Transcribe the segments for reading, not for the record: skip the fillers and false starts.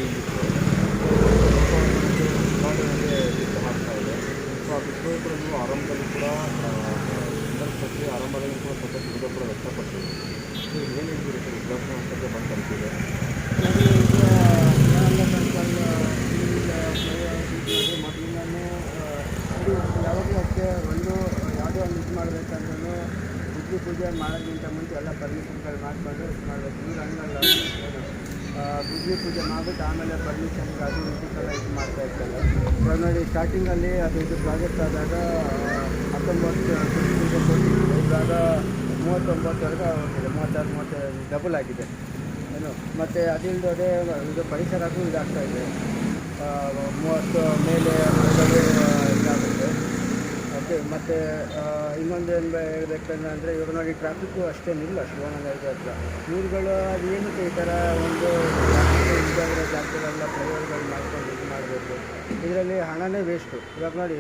ಇಲ್ಲಿತ್ತು. ಉದಾಹರಣೆಗೆ ಬಿಟ್ಟು ಹಾಕ್ತಾ ಇದೆ. ಸೊ ಆ ಬಿಟ್ಟು ಕೂಡ ನೀವು ಆರಂಭದಲ್ಲಿ ಕೂಡ ಸಂದರ್ಭಕ್ಕೆ ಆರಂಭದಲ್ಲಿ ಕೂಡ ಸ್ವಲ್ಪ ವಿರೋಧ ಕೂಡ ವ್ಯಕ್ತಪಡ್ತೀವಿ. ಸೊ ಏನು ಹೇಳ್ತೀರಿ ಸರ್ ಉದಾಹರಣೆ ಹಂತಕ್ಕೆ ಬಂದು ತಲುಪಿದೆ? ಮೊದಲಿಂದನೂ ಯಾವಾಗಲೂ ಅದಕ್ಕೆ ಒಂದು ಯಾವುದೋ ಒಂದು ಇದು ಮಾಡಬೇಕಂದ್ರೂ ಬುದ್ಧಿ ಪೂಜೆ ಮಾಡೋಕ್ಕಿಂತ ಮುಂಚೆ ಎಲ್ಲ ಪರ್ಮಿಷನ್ಗಳು ಮಾಡಿಕೊಂಡು ಇದು ಮಾಡಬೇಕು. ಇವ್ರು ಹಂಗಲ್ಲ, ಬುದ್ಧಿ ಪೂಜೆ ಮಾಡಿಬಿಟ್ಟು ಆಮೇಲೆ ಪರ್ಮಿಷನ್ಗೆ ಅದು ಇದಕ್ಕೆಲ್ಲ ಇದು ಮಾಡ್ತಾ ಇರ್ತಾರೆ. ಇವಾಗ ನೋಡಿ ಸ್ಟಾರ್ಟಿಂಗಲ್ಲಿ ಅದು ಇದು ಪ್ರಾಜೆಕ್ಟ್ ಆದಾಗ 19 ಪೂಜೆ ಕೊಟ್ಟಿದ್ದು, ಇವಾಗ 39ವರೆಗೆ ಹೋಗಿದೆ, 36-35 ಡಬಲ್ ಆಗಿದೆ ಏನು. ಮತ್ತು ಅದಿಲ್ಲದೆ ಇದು ಪರಿಸರಕ್ಕೂ ಇದಾಗ್ತಾಯಿದೆ, 30 ಮೇಲೆ ಇದಾಗುತ್ತೆ. ಓಕೆ. ಮತ್ತು ಇನ್ನೊಂದು ಏನು ಹೇಳ್ಬೇಕಂದ್ರೆ ಇವಾಗ ನೋಡಿ ಟ್ರಾಫಿಕ್ಕು ಅಷ್ಟೇನಿಲ್ಲ ಶಿವಾನಂದ ಇದು ಹತ್ರ. ಇವ್ರುಗಳು ಅದು ಏನಕ್ಕೆ ಈ ಥರ ಒಂದು ಇದಾಗಿರೋ ಜಾಗಗಳೆಲ್ಲ ಫ್ಲೈಓವರ್ಗಳು ಮಾಡ್ಕೊಂಡು ಇದು ಮಾಡಬೇಕು, ಇದರಲ್ಲಿ ಹಣನೇ ವೇಸ್ಟು. ಇವಾಗ ನೋಡಿ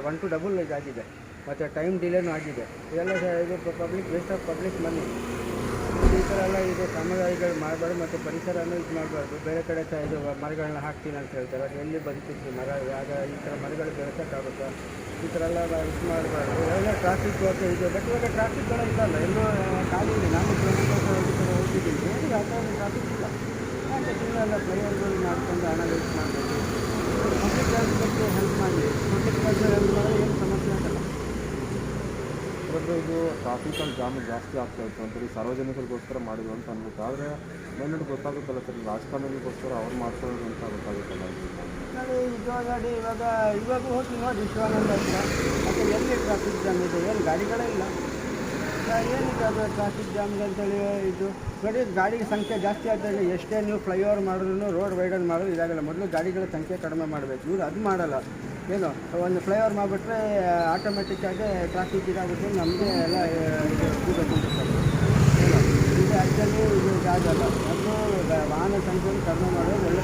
1 to ಡಬಲ್ ಇದಾಗಿದೆ, ಮತ್ತು ಟೈಮ್ ಡಿಲೇನೂ ಆಗಿದೆ. ಇದೆಲ್ಲ ಇದು ಪಬ್ಲಿಕ್ ವೇಸ್ಟ್ ಆಫ್ ಪಬ್ಲಿಕ್ ಮನಿ. ಈ ಥರ ಎಲ್ಲ ಇದು ಕಾಮಗಾರಿಗಳು ಮಾಡಬಾರ್ದು, ಮತ್ತು ಪರಿಸರನೂ ಇದು ಮಾಡಬಾರ್ದು. ಬೇರೆ ಕಡೆ ಇದು ಮರಗಳನ್ನ ಹಾಕ್ತೀನಿ ಅಂತ ಹೇಳ್ತಾರೆ, ಅದು ಎಲ್ಲಿ ಬದುಕಿದ್ವಿ ಮರ, ಆಗ ಈ ಥರ ಮರಗಳು ಬೆಳೆಸೋಕ್ಕಾಗುತ್ತಾ? ಈ ಥರ ಎಲ್ಲ ಇದು ಮಾಡಬಾರ್ದು. ಎಲ್ಲ ಟ್ರಾಫಿಕ್ ಓಕೆ ಇದೆ, ಬಟ್ ಇವಾಗ ಟ್ರಾಫಿಕ್ಗಳು ಇಲ್ಲಲ್ಲ, ಎಲ್ಲೋ ಖಾಲಿ ಇದೆ. ನಾನು ಹೋಗಿದ್ದೀನಿ, ಏನಿದೆ ಆ ಥರ ಟ್ರಾಫಿಕ್ ಇಲ್ಲ. ಯಾಕೆ ಸುಮ್ಮನೆ ಫ್ಲೈಓವರ್ಗಳು ಮಾಡ್ಕೊಂಡು ಹಣ ವೇಸ್ಟ್ ಮಾಡಬೇಕು? ಪಬ್ಲಿಕ್ ಟ್ರಾನ್ಸ್ಪೋರ್ಟ್ಗೆ ಹೆಲ್ಪ್ ಮಾಡಿ, ಪಬ್ಲಿಕ್ ಟ್ರಾನ್ಸ್ಪೋರ್ಟ್ ಹೆಲ್ಪ್ ಮಾಡಿದ್ರೆ ಏನು ಸಮಸ್ಯೆ ಆಗಲ್ಲ. ಇದು ಟ್ರಾಫಿಕಲ್ ಜಾಮ್ ಜಾಸ್ತಿ ಆಗ್ತಾ ಇತ್ತು ಅಂತೇಳಿ ಸಾರ್ವಜನಿಕರಿಗೋಸ್ಕರ ಮಾಡಿದ್ರು ಅಂತ ಅನ್ಬೇಕು. ಆದರೆ ಮೇಲ್ನೋಡಿ ಗೊತ್ತಾಗುತ್ತಲ್ಲ ಸರ್, ರಾಜಕಾರಣಿಗೋಸ್ಕರ ಅವ್ರು ಮಾಡ್ಕೊಳ್ಳೋದು ಅಂತ ಗೊತ್ತಾಗುತ್ತಲ್ಲ. ನೋಡಿ ನೋಡಿ ಇವಾಗ ಹೋಗಿ ನೋಡಿ ಶಿವಾನಂದ ಹತ್ರ, ಮತ್ತು ಎಲ್ಲಿ ಟ್ರಾಫಿಕ್ ಜಾಮ್ ಇದೆ? ಏನು ಗಾಡಿಗಳೇ ಇಲ್ಲ, ಏನಿದೆ ಅದು ಟ್ರಾಫಿಕ್ ಜಾಮ್ಗೆ ಅಂತೇಳಿ? ಇದು ನೋಡಿ ಗಾಡಿ ಸಂಖ್ಯೆ ಜಾಸ್ತಿ ಆಗ್ತಾಯಿದೆ. ಎಷ್ಟೇ ನೀವು ಫ್ಲೈಓವರ್ ಮಾಡಿದ್ರು ರೋಡ್ ವೈಡನ್ ಮಾಡೋದು ಇದಾಗಲ್ಲ. ಮೊದಲು ಗಾಡಿಗಳ ಸಂಖ್ಯೆ ಕಡಿಮೆ ಮಾಡಬೇಕು. ಇವರು ಅದು ಮಾಡಲ್ಲ. ಏನು ಒಂದು ಫ್ಲೈಓವರ್ ಮಾಡಿಬಿಟ್ರೆ ಆಟೋಮೆಟಿಕ್ಕಾಗಿ ಟ್ರಾಫಿಕ್ ಇದಾಗುತ್ತೆ, ನಮಗೆ ಎಲ್ಲ ಇದು ಏನು ಇದು ಆ್ಯಕ್ಚುಲಿ ಇದು ಇದಾಗಲ್ಲ. ಮೊದಲು ವಾಹನ ಸಂಖ್ಯೆಯನ್ನು ಕಡಿಮೆ ಮಾಡೋದು, ಒಳ್ಳೆ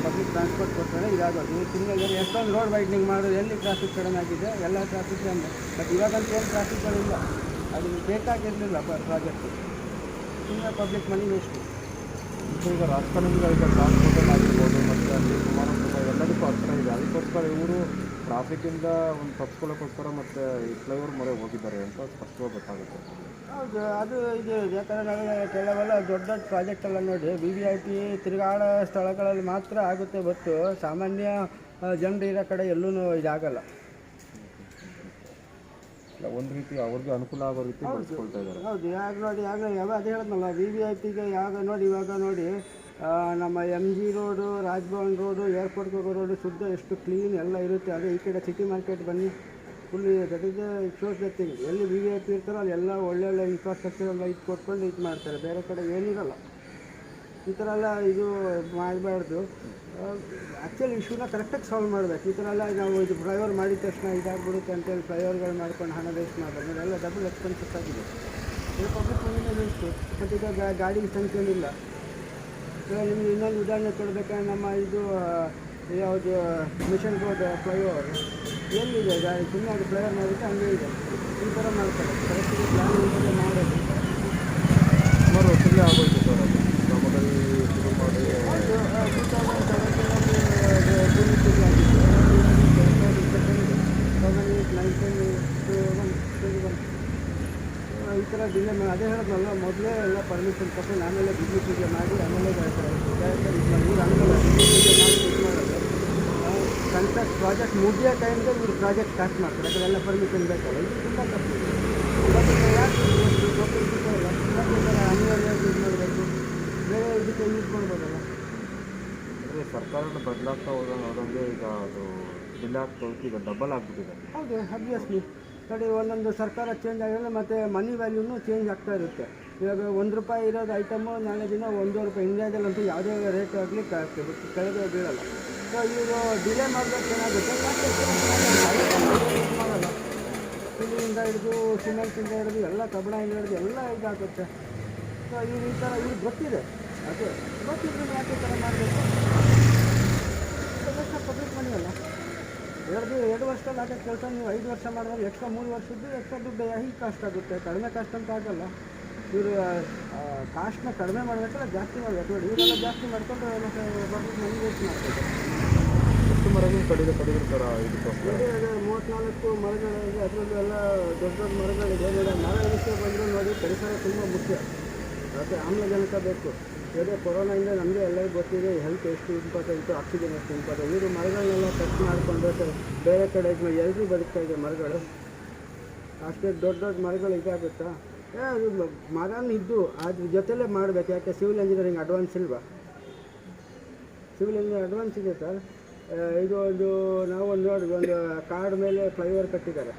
ಪಬ್ಲಿಕ್ ಟ್ರಾನ್ಸ್ಪೋರ್ಟ್ ಕೊಟ್ಟರೆ ಇದಾಗೋದು. ಇವು ತಿಂಗಳು ಎಷ್ಟೊಂದು ರೋಡ್ ವೈಡ್ನಿಂಗ್ ಮಾಡೋದು, ಎಲ್ಲಿ ಟ್ರಾಫಿಕ್ ಕಡಿಮೆ ಆಗಿದೆ? ಎಲ್ಲ ಟ್ರಾಫಿಕ್ ಅಂದರೆ, ಬಟ್ ಇವಾಗಂತೂ ಏನು ಟ್ರಾಫಿಕ್ಗಳಿಲ್ಲ. ಅದು ಬೇಕಾಗಿರಲಿಲ್ಲ ಪ್ರಾಜೆಕ್ಟು, ಸುಮ್ಮನೆ ಪಬ್ಲಿಕ್ ಮನಿ ವೇಸ್ಟು. ಈಗ ರಾಜಕಾರಣಿಗಳಿಗೆ ಟ್ರಾನ್ಸ್ಪೋರ್ಟಲ್ಲಿ ಆಗಿರ್ಬೋದು, ಮತ್ತು ಅಲ್ಲಿ ಸುಮಾರು ಎಲ್ಲದಕ್ಕೂ ಹತ್ತಿರ ಇದೆ. ಅದಕ್ಕೋಸ್ಕರ ಇವರು ಟ್ರಾಫಿಕ್ಕಿಂದ ಒಂದು ತಪ್ಪಿಸ್ಕೊಳ್ಳೋಕ್ಕೋಸ್ಕರ ಮತ್ತು ಈ ಫ್ಲೈಓವರ್ ಮೊರೆ ಹೋಗಿದ್ದಾರೆ ಅಂತ ಸ್ಪಷ್ಟವಾಗಿ ಗೊತ್ತಾಗುತ್ತೆ. ಹೌದು, ಅದು ಇದು ಯಾಕಂದರೆ ನಾವು ಕೆಲವೆಲ್ಲ ದೊಡ್ಡ ದೊಡ್ಡ ಪ್ರಾಜೆಕ್ಟೆಲ್ಲ ನೋಡಿ VVIP ತಿರುಗಾಡೋ ಸ್ಥಳಗಳಲ್ಲಿ ಮಾತ್ರ ಆಗುತ್ತೆ ಹೊತ್ತು ಸಾಮಾನ್ಯ ಜನರು ಇರೋ ಕಡೆ ಎಲ್ಲೂ ಇದಾಗಲ್ಲ. ಒಂದು ರೀತಿ ಅವ್ರಿಗೆ ಅನುಕೂಲ ಆಗೋ ರೀತಿ ಬಳಸ್ಕೊಳ್ತಾ ಇದ್ದಾರೆ. ಹೌದು, ಯಾಕೆ ನೋಡಿ ಯಾವ ಅದೇ ಹೇಳಿದ್ನಲ್ಲ, VVIPಗೆ ಯಾವಾಗ ನೋಡಿ ಇವಾಗ ನೋಡಿ ನಮ್ಮ MG ರೋಡು, ರಾಜ್ಭವನ್ ರೋಡು, ಏರ್ಪೋರ್ಟ್ಗೆ ಹೋಗೋ ರೋಡು ಶುದ್ಧ ಎಷ್ಟು ಕ್ಲೀನ್ ಎಲ್ಲ ಇರುತ್ತೆ. ಅದೇ ಈ ಕಡೆ ಸಿಟಿ ಮಾರ್ಕೆಟ್ ಬನ್ನಿ, full that is shows the thing. ಎಲ್ಲಿ VVIP ಇರ್ತಾರೋ ಅಲ್ಲಿ ಎಲ್ಲ ಒಳ್ಳೊಳ್ಳೆ ಇನ್ಫ್ರಾಸ್ಟ್ರಕ್ಚರ್ ಎಲ್ಲ ಇದು ಕೊಟ್ಕೊಂಡು ಇದು ಮಾಡ್ತಾರೆ, ಬೇರೆ ಕಡೆ ಏನಿರಲ್ಲ. ಈ ಥರ ಎಲ್ಲ ಇದು ಮಾಡಬಾರ್ದು. ಆ್ಯಕ್ಚುಲಿ ಇಶ್ಯೂನ ಕರೆಕ್ಟಾಗಿ ಸಾಲ್ವ್ ಮಾಡಬೇಕು. ಈ ಥರ ಎಲ್ಲ ನಾವು ಇದು ಫ್ಲೈಓವರ್ ಮಾಡಿದ ತಕ್ಷಣ ಇದಾಗ್ಬಿಡುತ್ತೆ ಅಂತೇಳಿ ಫ್ಲೈಓವರ್ಗಳು ಮಾಡ್ಕೊಂಡು ಹಣ ವೇಸ್ಟ್ ಮಾಡಬೇಕು. ಎಲ್ಲ ಡಬಲ್ ಎಕ್ಸ್ಪೆನ್ಸಸ್ ಆಗಿದೆ. ಇದು ಪಬ್ಲಿಕ್ ಮನಿನೇ ವೇಸ್ಟು. ಮತ್ತು ಈಗ ಗಾಡಿ ಸಂಖ್ಯೆನಿಲ್ಲ. ಇವಾಗ ನಿಮ್ಗೆ ಇನ್ನೊಂದು ಉದಾಹರಣೆ ಕೊಡಬೇಕಾದ್ರೆ ನಮ್ಮ ಇದು ಯಾವುದು ಮಿಷನ್ ರೋಡ್ ಫ್ಲೈಓವರ್ ಎಲ್ಲಿದೆ? ಗಾಡಿ ಸುಮ್ಮನೆ ಅದು ಫ್ಲೈಓವರ್ ಮಾಡಿಬಿಟ್ಟು ಹಂಗೆ ಇದೆ. ಈ ಥರ ಮಾಡ್ತಾರೆ, ಕರೆಕ್ಟಾಗಿ ಪ್ಲ್ಯಾನ್ ಇದೆಲ್ಲ ಮಾಡೋದು. ಸುಮಾರು ವರ್ಷಗಳೇ ಆಗೋಯ್ತು ಸರ್ ಅದು ಕಾಮಗಾರಿ ಶುರು ಮಾಡಿ. 2017 ಈ ಥರ ಡಿಲೇ ಅದೇ ಹೇಳಿದ್ನಲ್ಲ, ಮೊದಲೇ ಎಲ್ಲ ಪರ್ಮಿಷನ್ ಕೊಟ್ಟು ಆಮೇಲೆ ಬಿಜಿ ಪೂಜೆ ಮಾಡಿ ಆಮೇಲೆ ಕನ್ಸ್ಟ್ರಕ್ಟ್ ಪ್ರಾಜೆಕ್ಟ್ ಮುಗಿಯೋ ಟೈಮ್ಗೆ ಇವ್ರು ಪ್ರಾಜೆಕ್ಟ್ ಸ್ಟಾರ್ಟ್ ಮಾಡ್ತಾರೆ. ಅದೆಲ್ಲ ಪರ್ಮಿಷನ್ ಬೇಕಲ್ಲ, ಇದು ತುಂಬ ತಪ್ಪು. ಯಾಕೆ ಅನಿವಾರ್ಯ ಯೂಸ್ ಮಾಡಬೇಕು, ಬೇರೆ ಇದಕ್ಕೆ ಯೂಸ್ ಮಾಡ್ಬೋದಲ್ಲ. ಅಂದರೆ ಸರ್ಕಾರದ ಬದಲಾಗ್ತಾ ಹೋದಂಗೆ ಈಗ ಅದು ಡಿಲೇ ಆಗ್ತಾ ಹೋಗಿ ಈಗ ಡಬಲ್ ಆಗಿಬಿಟ್ಟಿದೆ. ಹೌದು, ಅಬ್ವಿಯಸ್ಲಿ. ನೋಡಿ ಒಂದೊಂದು ಸರ್ಕಾರ ಚೇಂಜ್ ಆಗಿಲ್ಲ, ಮತ್ತು ಮನಿ ವ್ಯಾಲ್ಯೂನು ಚೇಂಜ್ ಆಗ್ತಾ ಇರುತ್ತೆ. ಇವಾಗ ₹1 ಇರೋದು ಐಟಮು ನಾಳೆ ದಿನ ₹1. ಇಂಡಿಯಾದಲ್ಲಂತೂ ಯಾವುದೇ ರೇಟ್ ಆಗಲಿ ಕೆಳಗೆ ಬೀಳಲ್ಲ. ಸೊ ಇವರು ಡಿಲೇ ಮಾಡಬೇಕು ಏನಾಗುತ್ತೆ, ಮಾಡಲ್ಲ. ಸ್ಟೀಲಿಂದ ಹಿಡಿದು ಸಿಮೆಂಟಿಂದ ಹಿಡಿದು ಎಲ್ಲ ಕಬ್ಬಿಣದಿಂದ ಹಿಡಿದು ಎಲ್ಲ ಇದಾಗುತ್ತೆ. ಸೊ ಇವ್ರು ಈ ಥರ ಇವ್ರಿಗೆ ಗೊತ್ತಿದೆ, ಅದು ಗೊತ್ತಿದ್ರು ಯಾಕೆ ಈ ಥರ ಮಾಡಬೇಕು? ಪಬ್ಲಿಕ್ ಮನಿ ಅಲ್ಲ. 2 ವರ್ಷದಲ್ಲಿ ಆಗೋ ಕೆಲಸ ನೀವು 5 ವರ್ಷ ಮಾಡಿದ್ರೆ ಎಕ್ಸ್ಟ್ರಾ 3 ವರ್ಷದ್ದು ಎಕ್ಸ್ಟ್ರಾ ದುಡ್ಡು ಹೀಗೆ ಕಾಸ್ಟ್ ಆಗುತ್ತೆ, ಕಡಿಮೆ ಕಾಸ್ಟ್ ಅಂತ ಆಗಲ್ಲ. ಇವರು ಕಾಸ್ಟ್ನ ಕಡಿಮೆ ಮಾಡಬೇಕಲ್ಲ ಜಾಸ್ತಿ ಮಾಡಬೇಕು ನೋಡಿ, ಇವರೆಲ್ಲ ಜಾಸ್ತಿ ಮಾಡಿಕೊಂಡು ಮತ್ತು ಬಡ್ಡಿ ಮನಿ ವೇಸ್ಟ್ ಮಾಡ್ತಾರೆ. ಎಷ್ಟು ಮರಗಳು ಕಡಿದ್ರು ಸರ್ ಇದಕ್ಕೋಸ್ಕರ? ನೋಡಿ ಅದು 34 ಮರಗಳಿದೆ, ಅದರಲ್ಲೂ ಎಲ್ಲ ದೊಡ್ಡ ದೊಡ್ಡ ಮರಗಳಿದೆ ನೋಡಿ. ಮರ ವಿಷಯ ಬಂದರೂ ನೋಡಿ ಪರಿಸರ ತುಂಬ ಮುಖ್ಯ, ಮತ್ತು ಆಮ್ಲಜನಕ ಬೇಕು. ಬೇರೆ ಕೊರೋನಾಯಿಂದ ನಮಗೆ ಎಲ್ಲರಿಗೂ ಗೊತ್ತಿದೆ ಹೆಲ್ತ್ ಎಷ್ಟು ಇಂಪಾರ್ಟೆಂಟು, ಆಕ್ಸಿಜನ್ ಎಷ್ಟು ಇಂಪಾರ್ಟೆಂಟ್. ಇವರು ಮರಗಳನ್ನೆಲ್ಲ ಕಟ್ ಮಾಡಿಕೊಂಡು ಬೇರೆ ಕಡೆ ಎಲ್ಲರೂ ಬದುಕ್ತಾ ಇದೆ ಮರಗಳು. ಅಷ್ಟೇ ದೊಡ್ಡ ದೊಡ್ಡ ಮರಗಳು ಇದಾಗುತ್ತಾ? ಅದು ಮರನ ಇದ್ದು ಅದ್ರ ಜೊತೆಲೇ ಮಾಡಬೇಕು. ಯಾಕೆ ಸಿವಿಲ್ ಇಂಜಿನಿಯರಿಂಗ್ ಅಡ್ವಾನ್ಸ್ ಇಲ್ವಾ? ಸಿವಿಲ್ ಇಂಜಿನಿಯರಿಂಗ್ ಅಡ್ವಾನ್ಸ್ ಇದೆ ಸರ್. ಇದು ನಾವು ನೋಡಿ ಒಂದು ಕಾರ್ಡ್ ಮೇಲೆ ಫ್ಲೈಓವರ್ ಕಟ್ಟಿದ್ದಾರೆ,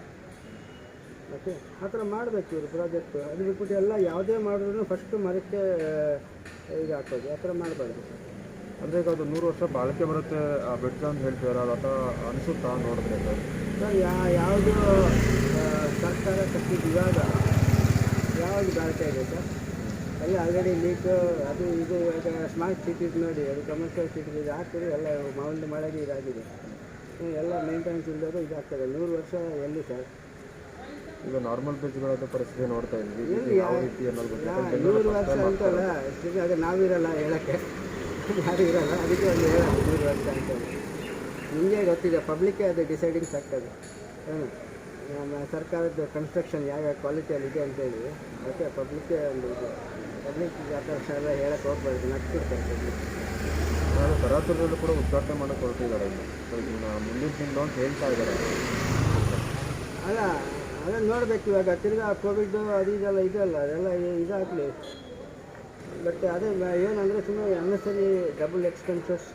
ಓಕೆ ಆ ಥರ ಮಾಡಬೇಕು ಇವರು ಪ್ರಾಜೆಕ್ಟು. ಅದು ಬಿಟ್ಬಿಟ್ಟು ಎಲ್ಲ ಯಾವುದೇ ಮಾಡಿದ್ರು ಫಸ್ಟು ಮರಕ್ಕೆ ಇದು ಹಾಕೋದು, ಆ ಥರ ಮಾಡಬಾರ್ದು. ಅಂದರೆ ಈಗ ಅದು 100 ವರ್ಷ ಬಾಳಿಕೆ ಬರುತ್ತೆ ಆ ಬೆಟ್ಟ ಅಂತ ಹೇಳ್ತೀರಾ, ಅದು ಅಥವಾ ಅನಿಸುತ್ತಾ ನೋಡಿದ್ರೆ ಸರ್? ಸರ್ ಯಾವುದು ಸರ್ಕಾರ ಕಟ್ಟಿದ್ದು ಇವಾಗ ಯಾವುದು ಬಾಳ್ತಾ ಇದೆ ಸರ್? ಎಲ್ಲ ಆಲ್ರೆಡಿ ಲೀಕು ಅದು ಇದು. ಈಗ ಸ್ಮಾರ್ಟ್ ಸಿಟೀಸ್ ನೋಡಿ, ಅದು ಕಮರ್ಷಿಯಲ್ ಸಿಟೀಸ್ ಇದು ಹಾಕಿದ್ರೆ ಎಲ್ಲ ಒಂದು ಮಳೆಗೆ ಇದಾಗಿದೆ. ಎಲ್ಲ ಮೇಂಟೆನೆನ್ಸ್ ಇಲ್ಲದೆ ಇದಾಗ್ತದೆ. 100 ವರ್ಷ ಎಲ್ಲಿ ಸರ್? ಈಗ ನಾರ್ಮಲ್ ಬ್ರಿಡ್ಜ್ಗಳದ್ದು ಪರಿಸ್ಥಿತಿ ನೋಡ್ತಾ ಇದ್ವಿ, ಎಲ್ಲಿ ಯಾವ ರೀತಿ ಅನ್ನೋದು 100 ವರ್ಷ ಅಂತಲ್ಲ, ಅದು ನಾವಿರಲ್ಲ ಹೇಳೋಕ್ಕೆ, ಯಾರು ಇರಲ್ಲ, ಅದಕ್ಕೆ ಒಂದು ಹೇಳೋದು 100 ವರ್ಷ ಅಂತೇಳಿ. ನಿಮಗೆ ಗೊತ್ತಿದೆ, ಪಬ್ಲಿಕ್ಕೇ ಅದು ಡಿಸೈಡಿಂಗ್ ಫ್ಯಾಕ್ಟರ್. ಏನು ನಮ್ಮ ಸರ್ಕಾರದ ಕನ್ಸ್ಟ್ರಕ್ಷನ್ ಯಾವ್ಯಾವ ಕ್ವಾಲಿಟಿಯಲ್ಲಿದೆ ಅಂತೇಳಿ, ಅದಕ್ಕೆ ಪಬ್ಲಿಕ್ಕೇ ಒಂದು ಇದು. ಪಬ್ಲಿಕ್ ಆ ಥರ ಎಲ್ಲ ಹೇಳಕ್ಕೆ ಹೋಗ್ಬಾರ್ದು, ನಗ್ತಿರ್ತಾರೆ ಪಬ್ಲಿಕ್. ನಾನು ತರಾತುರದಲ್ಲೂ ಕೂಡ ಉದ್ಘಾಟನೆ ಮಾಡೋಕ್ಕೆ ಹೊರಟಿದ್ದಾರೆ ಇಲ್ಲಿ, ಸೊ ಇದನ್ನು ಮುಂದಿನ ತಿಂಗಳು ಅಂತ ಹೇಳ್ತಾ ಇದ್ದಾರೆ. ಅಲ್ಲ ಅದನ್ನು ನೋಡಬೇಕು. ಇವಾಗ ತಿರ್ಗಾ ಕೋವಿಡ್ ಅದು ಇದೆಲ್ಲ ಇದೆಲ್ಲ ಅದೆಲ್ಲ ಇದಾಗಲಿ. ಬಟ್ ಅದೇ ಏನಂದರೆ ಸುಮ್ಮನೆ ಅನ್ನೆಸರಿ ಡಬಲ್ ಎಕ್ಸ್ಪೆನ್ಸಸ್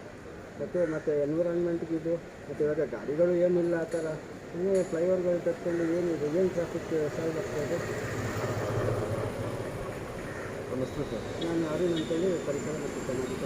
ಮತ್ತು ಎನ್ವಿರಾನ್ಮೆಂಟ್ಗೆ ಇದು. ಮತ್ತು ಇವಾಗ ಗಾಡಿಗಳು ಏನಿಲ್ಲ ಆ ಥರ, ಸುಮ್ಮನೆ ಫ್ಲೈಓವರ್ಗಳು ಕಟ್ಕೊಂಡು ಏನಿದೆ, ಏನು ಟ್ರಾಫಿಕ್ ಸಾಲ್ವ್ ಆಗ್ತಾಯಿದೆ. ಅನ್ನಿಸ್ತು ಸರ್. ನಾನು ಅರುಣ್ ಅಂತೇಳಿ ಪರಿಸರ ಮತ್ತು ಸಾಮಾಜಿಕ